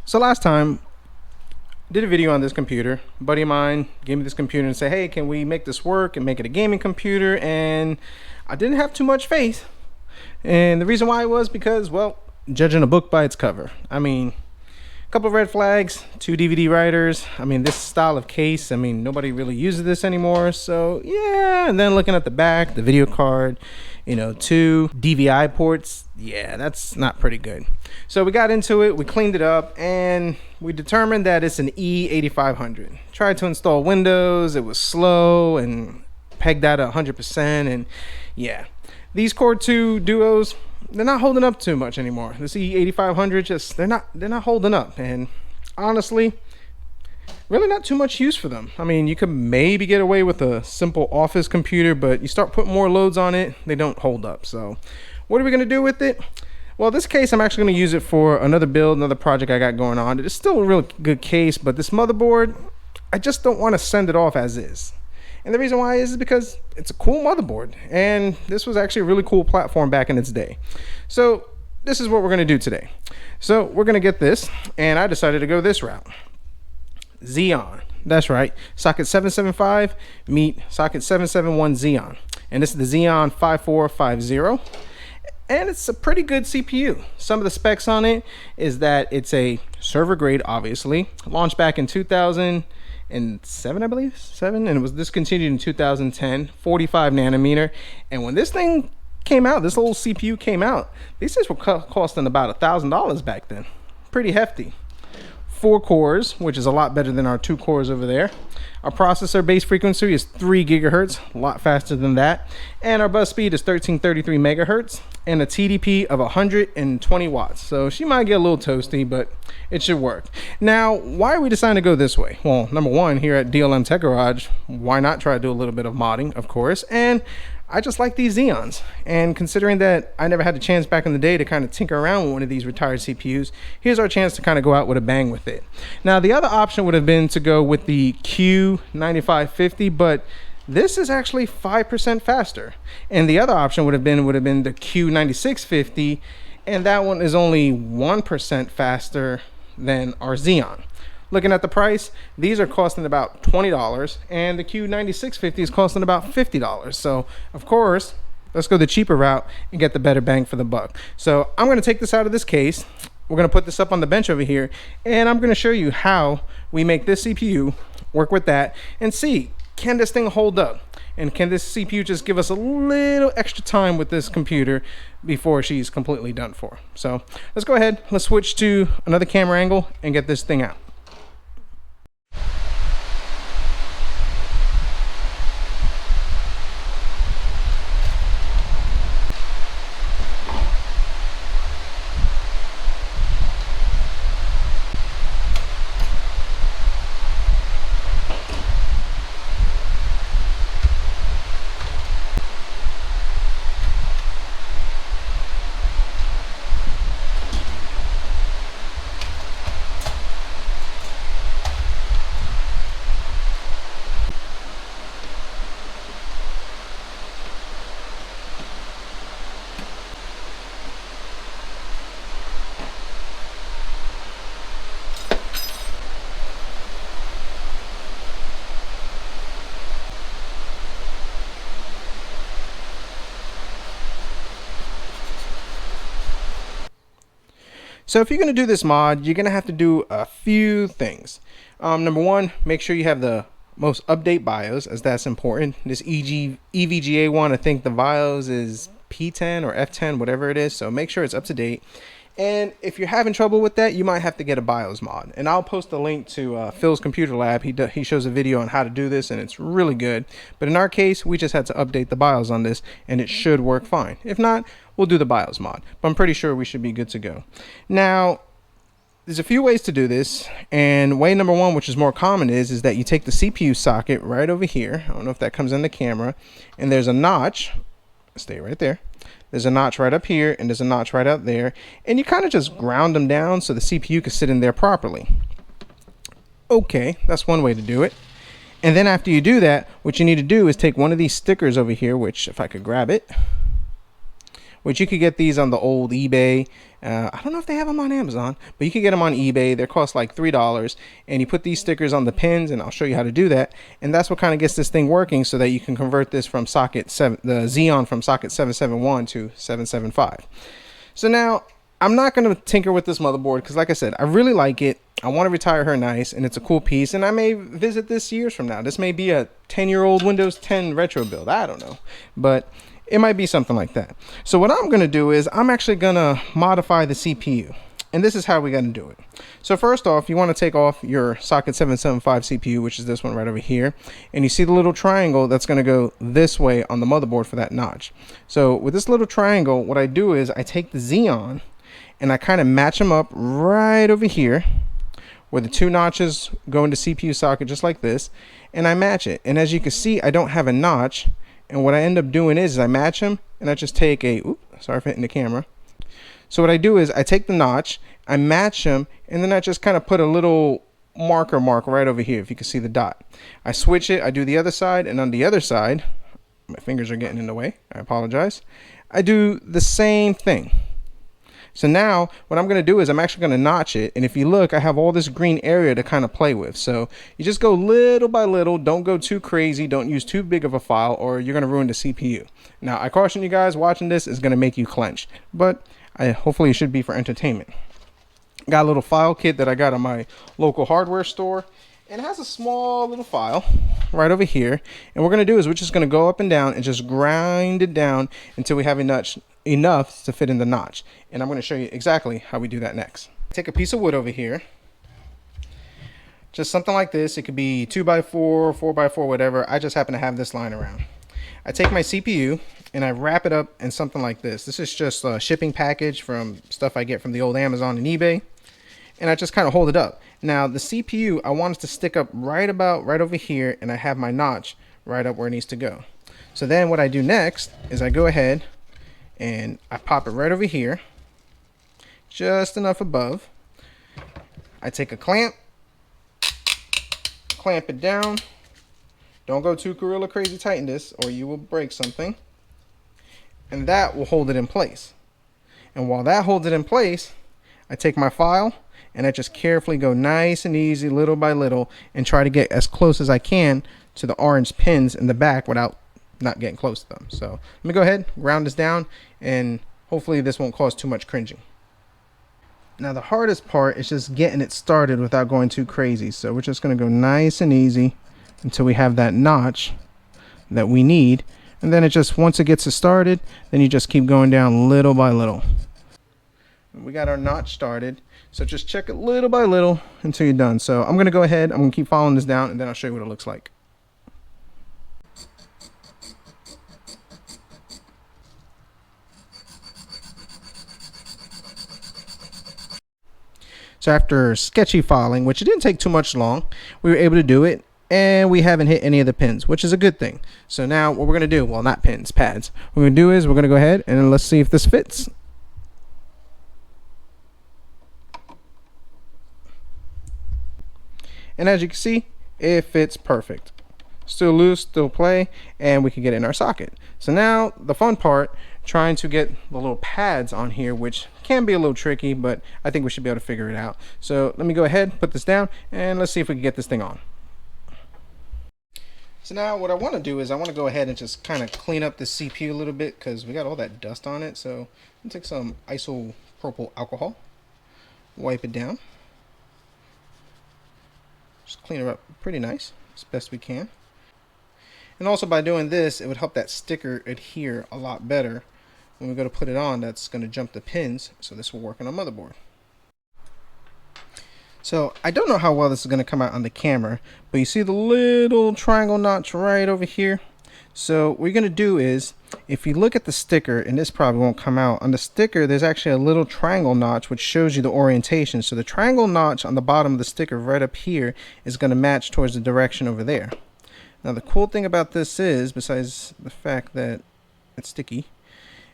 So last time, did a video on this computer. A buddy of mine gave me this computer and said, hey, can we make this work and make it a gaming computer? And I didn't have too much faith. And the reason why was because, well, judging a book by its cover. I mean, a couple of red flags, 2 DVD writers. I mean, this style of case, I mean, nobody really uses this anymore. So yeah, and then looking at the back, the video card, 2 DVI ports. Yeah, that's not pretty good. So we got into it, we cleaned it up, and we determined that it's an E8500. Tried to install Windows, it was slow and pegged out at 100%, and yeah. These Core 2 Duos, they're not holding up too much anymore. This E8500, they're not holding up, and honestly, really not too much use for them. I mean, you could maybe get away with a simple office computer, but you start putting more loads on it, they don't hold up. So what are we going to do with it? Well, this case, I'm actually going to use it for another build, another project I got going on. It is still a really good case, but this motherboard, I just don't want to send it off as is. And the reason why is because it's a cool motherboard, and this was actually a really cool platform back in its day. So this is what we're going to do today. So we're going to get this, and I decided to go this route. Xeon. That's right. Socket 775 meet socket 771 Xeon. And this is the Xeon 5450. And it's a pretty good CPU. Some of the specs on it is that it's a server grade, obviously. Launched back in 2007, I believe, and it was discontinued in 2010, 45 nanometer. And when this thing came out, this little CPU came out, these things were costing about $1,000 back then. Pretty hefty. 4 cores, which is a lot better than our 2 cores over there. Our processor base frequency is 3 gigahertz, a lot faster than that. And our bus speed is 1333 megahertz and a TDP of 120 watts. So she might get a little toasty, but it should work. Now, why are we deciding to go this way? Well, number one, here at DLM Tech Garage, why not try to do a little bit of modding, of course. And I just like these Xeons, and considering that I never had a chance back in the day to kind of tinker around with one of these retired CPUs, here's our chance to kind of go out with a bang with it. Now, the other option would have been to go with the Q9550, but this is actually 5% faster. And the other option would have been the Q9650, and that one is only 1% faster than our Xeon. Looking at the price, these are costing about $20, and the Q9650 is costing about $50. So, of course, let's go the cheaper route and get the better bang for the buck. So, I'm going to take this out of this case. We're going to put this up on the bench over here, and I'm going to show you how we make this CPU work with that and see, can this thing hold up? And can this CPU just give us a little extra time with this computer before she's completely done for? So, let's go ahead. Let's switch to another camera angle and get this thing out. So if you're going to do this mod, you're going to have to do a few things. Number one, make sure you have the most update BIOS, as that's important. This EVGA one, I think the BIOS is P10 or F10, whatever it is. So make sure it's up to date. And if you're having trouble with that, you might have to get a BIOS mod. And I'll post a link to Phil's Computer Lab. He shows a video on how to do this, and it's really good. But in our case, we just had to update the BIOS on this, and it should work fine. If not, we'll do the BIOS mod. But I'm pretty sure we should be good to go. Now, there's a few ways to do this. And way number one, which is more common, is that you take the CPU socket right over here. I don't know if that comes in the camera. And there's a notch. Stay right there. There's a notch right up here, and there's a notch right up there. And you kind of just ground them down so the CPU can sit in there properly. Okay, that's one way to do it. And then after you do that, what you need to do is take one of these stickers over here, which if I could grab it. which you could get these on the old eBay. I don't know if they have them on Amazon, but you can get them on eBay. They cost like $3, and you put these stickers on the pins, and I'll show you how to do that. And that's what kind of gets this thing working, so that you can convert this from socket 7, the Xeon from socket 771 to 775. So now I'm not going to tinker with this motherboard because, like I said, I really like it. I want to retire her nice, and it's a cool piece, and I may visit this years from now. This may be a 10-year-old Windows 10 retro build. I don't know, but it might be something like that. So what I'm going to do is I'm actually going to modify the CPU, and this is how we're going to do it. So first off, you want to take off your socket 775 CPU, which is this one right over here, and you see the little triangle that's going to go this way on the motherboard for that notch. So with this little triangle, what I do is I take the Xeon and I kind of match them up right over here where the two notches go into CPU socket, just like this, and I match it. And as you can see, I don't have a notch, and what I end up doing is I match them, and I just take a, oops, sorry for hitting the camera. So what I do is I take the notch, I match them, and then I just kind of put a little marker mark right over here, if you can see the dot. I switch it, I do the other side, and on the other side, my fingers are getting in the way, I apologize, I do the same thing. So now what I'm going to do is I'm actually going to notch it, and if you look, I have all this green area to kind of play with. So you just go little by little, don't go too crazy, don't use too big of a file, or you're going to ruin the CPU. Now I caution you guys, watching this is going to make you clench, but hopefully it should be for entertainment. Got a little file kit that I got at my local hardware store, and it has a small little file right over here, and what we're going to do is we're just going to go up and down and just grind it down until we have enough to fit in the notch. And I'm going to show you exactly how we do that next. Take a piece of wood over here, just something like this. It could be 2x4, 4x4, whatever. I just happen to have this lying around. I take my CPU and I wrap it up in something like this. This is just a shipping package from stuff I get from the old Amazon and eBay, and I just kind of hold it up. Now the CPU, I want it to stick up right over here, and I have my notch right up where it needs to go. So then what I do next is I go ahead and I pop it right over here, just enough above. I take a clamp it down. Don't go too gorilla crazy tight in this or you will break something, and that will hold it in place. And while that holds it in place, I take my file and I just carefully go nice and easy, little by little, and try to get as close as I can to the orange pins in the back without not getting close to them. So let me go ahead, ground this down, and hopefully this won't cause too much cringing. Now the hardest part is just getting it started without going too crazy. So we're just going to go nice and easy until we have that notch that we need, and then it just, once it gets it started, then you just keep going down little by little. We got our notch started, so just check it little by little until you're done. So I'm going to go ahead, I'm going to keep following this down, and then I'll show you what it looks like. So after sketchy filing, which it didn't take too much long, we were able to do it, and we haven't hit any of the pins, which is a good thing. So now what we're going to do, well, not pins, pads. What we're going to do is we're going to go ahead and let's see if this fits. And as you can see, it fits perfect. Still loose, still play, and we can get it in our socket. So now the fun part, trying to get the little pads on here, which can be a little tricky, but I think we should be able to figure it out. So let me go ahead, put this down, and let's see if we can get this thing on. So now what I want to do is I want to go ahead and just kind of clean up the CPU a little bit because we got all that dust on it. So I'm going to take some isopropyl alcohol, wipe it down, just clean it up pretty nice as best we can. And also by doing this, it would help that sticker adhere a lot better. When we go to put it on, that's going to jump the pins, so this will work on a motherboard. So I don't know how well this is going to come out on the camera, but you see the little triangle notch right over here? So what you're going to do is, if you look at the sticker, and this probably won't come out, on the sticker there's actually a little triangle notch which shows you the orientation. So the triangle notch on the bottom of the sticker right up here is going to match towards the direction over there. Now the cool thing about this is, besides the fact that it's sticky,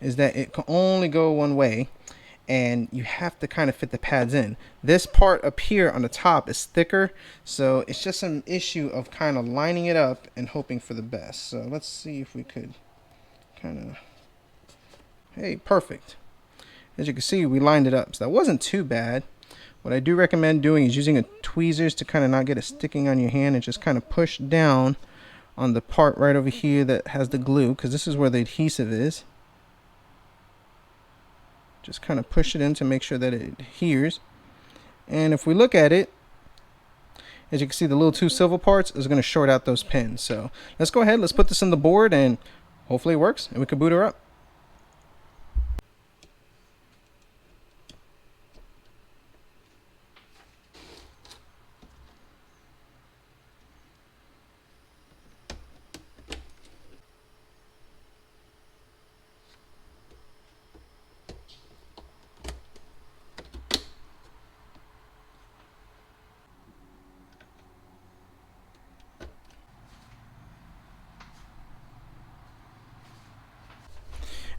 is that it can only go one way, and you have to kind of fit the pads in. This part up here on the top is thicker, so it's just an issue of kind of lining it up and hoping for the best. So let's see if we could kind of Hey, perfect. As you can see, we lined it up, so that wasn't too bad. What I do recommend doing is using a tweezers to kind of not get it sticking on your hand and just kind of push down on the part right over here that has the glue, because this is where the adhesive is. Just kind of push it in to make sure that it adheres. And if we look at it, as you can see, the little two silver parts is going to short out those pins. So let's go ahead, let's put this in the board, and hopefully it works and we can boot her up.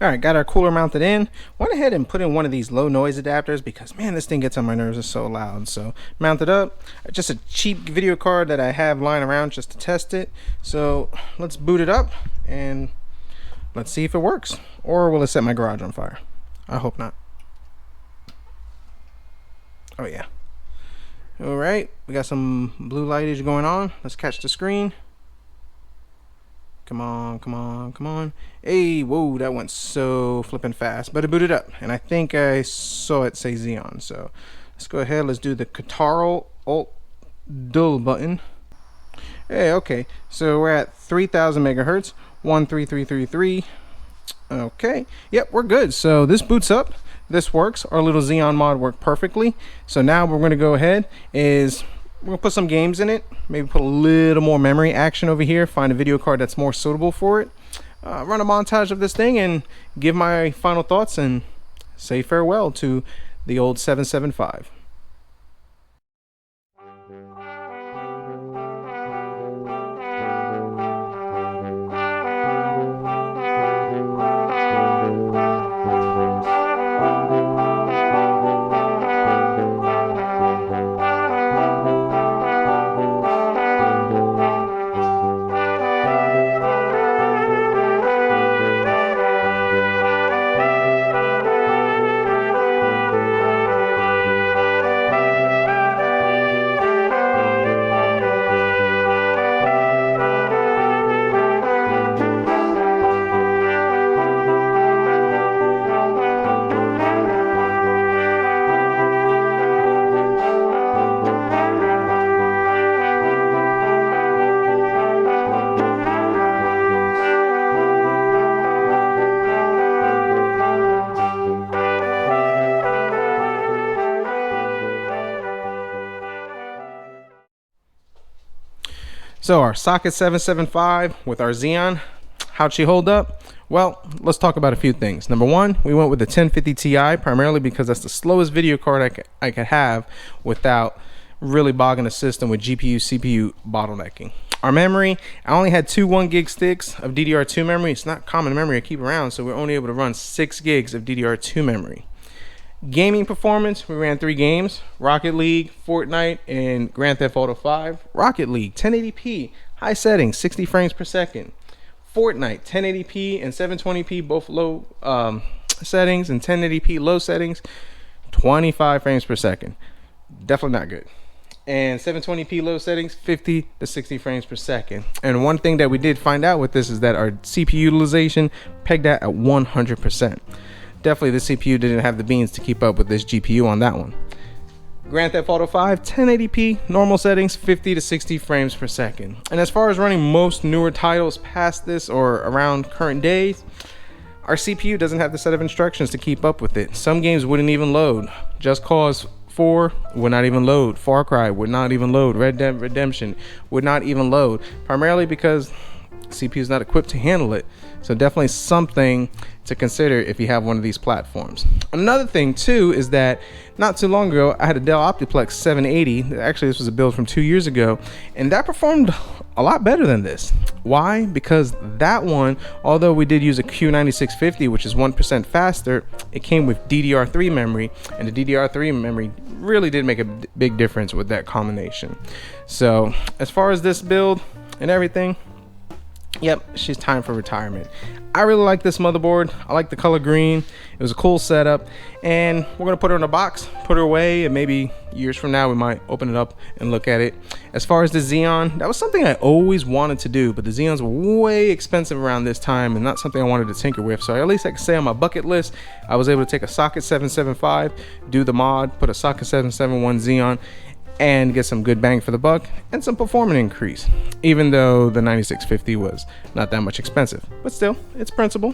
Alright, got our cooler mounted in. Went ahead and put in one of these low noise adapters because, man, this thing gets on my nerves. It's so loud. So, mounted up. Just a cheap video card that I have lying around just to test it. So, let's boot it up and let's see if it works. Or will it set my garage on fire? I hope not. Oh, yeah. Alright, we got some blue lightage going on. Let's catch the screen. Come on, come on, come on. Hey, whoa, that went so flipping fast. But it booted up, and I think I saw it say Xeon. So let's go ahead, let's do the Control Alt Dual button. Hey, okay, so we're at 3000 megahertz, 13333. Okay, yep, we're good. So this boots up, this works. Our little Xeon mod worked perfectly. So now we're gonna go ahead we're gonna put some games in it, maybe put a little more memory action over here, find a video card that's more suitable for it, run a montage of this thing and give my final thoughts and say farewell to the old 775. So our socket 775 with our Xeon, how'd she hold up? Well, let's talk about a few things. Number one, we went with the 1050 Ti primarily because that's the slowest video card I could have without really bogging the system with GPU, CPU bottlenecking. Our memory, I only had two 1 gig sticks of DDR2 memory. It's not common memory I keep around, so we're only able to run 6 gigs of DDR2 memory. Gaming performance, we ran 3 games, Rocket League, Fortnite, and Grand Theft Auto 5. Rocket League, 1080p, high settings, 60 frames per second. Fortnite, 1080p and 720p, both low settings, and 1080p low settings, 25 frames per second. Definitely not good. And 720p low settings, 50 to 60 frames per second. And one thing that we did find out with this is that our CPU utilization pegged at 100%. Definitely the CPU didn't have the beans to keep up with this GPU on that one. Grand Theft Auto 5, 1080p, normal settings, 50 to 60 frames per second. And as far as running most newer titles past this or around current days, our CPU doesn't have the set of instructions to keep up with it. Some games wouldn't even load. Just Cause 4 would not even load. Far Cry would not even load. Red Dead Redemption would not even load. Primarily because CPU is not equipped to handle it. So definitely something to consider if you have one of these platforms. Another thing too is that not too long ago I had a Dell Optiplex 780. Actually, this was a build from 2 years ago, and that performed a lot better than this. Why? Because that one, although we did use a Q9650, which is 1% faster, it came with DDR3 memory, and the DDR3 memory really did make a big difference with that combination. So as far as this build and everything, Yep, she's time for retirement. I really like this motherboard. I like the color green. It was a cool setup, and we're gonna put her in a box, put her away, and maybe years from now we might open it up and look at it. As far as the Xeon, that was something I always wanted to do, but the Xeons were way expensive around this time and not something I wanted to tinker with. So at least I can say on my bucket list, I was able to take a socket 775, do the mod, put a socket 771 Xeon, and get some good bang for the buck and some performance increase, even though the 9650 was not that much expensive. But still, it's principle,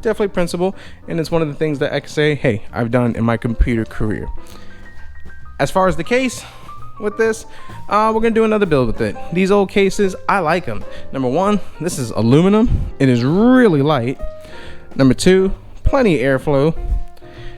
definitely principle, and it's one of the things that I can say, hey, I've done in my computer career. As far as the case with this, we're gonna do another build with it. These old cases, I like them. Number one, this is aluminum. It is really light. Number two, plenty of airflow.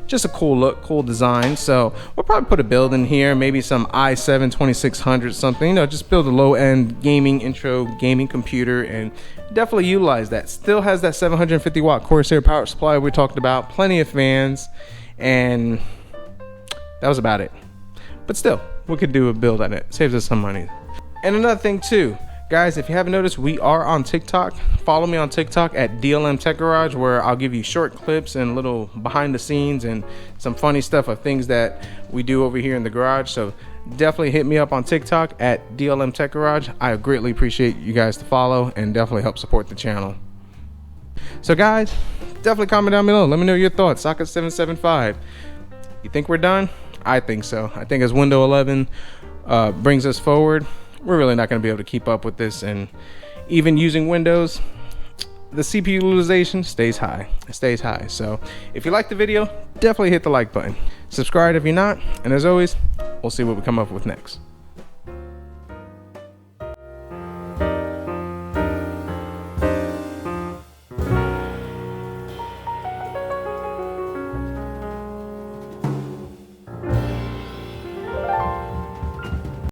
Just a cool look, cool design. So we'll probably put a build in here, maybe some i7 2600 something, you know, just build a low-end gaming intro gaming computer and definitely utilize that. Still has that 750 watt Corsair power supply we talked about, plenty of fans, and that was about it. But still, we could do a build on it, saves us some money. And another thing too, guys, if you haven't noticed, we are on TikTok. Follow me on TikTok at DLM Tech Garage, where I'll give you short clips and little behind the scenes and some funny stuff of things that we do over here in the garage. So definitely hit me up on TikTok at DLM Tech Garage. I greatly appreciate you guys to follow and definitely help support the channel. So guys, definitely comment down below. Let me know your thoughts. Socket 775. You think we're done? I think so. I think as Windows 11 brings us forward, we're really not going to be able to keep up with this, and even using Windows, the CPU utilization stays high. It stays high. So if you like the video, definitely hit the like button. Subscribe if you're not, and as always, we'll see what we come up with next.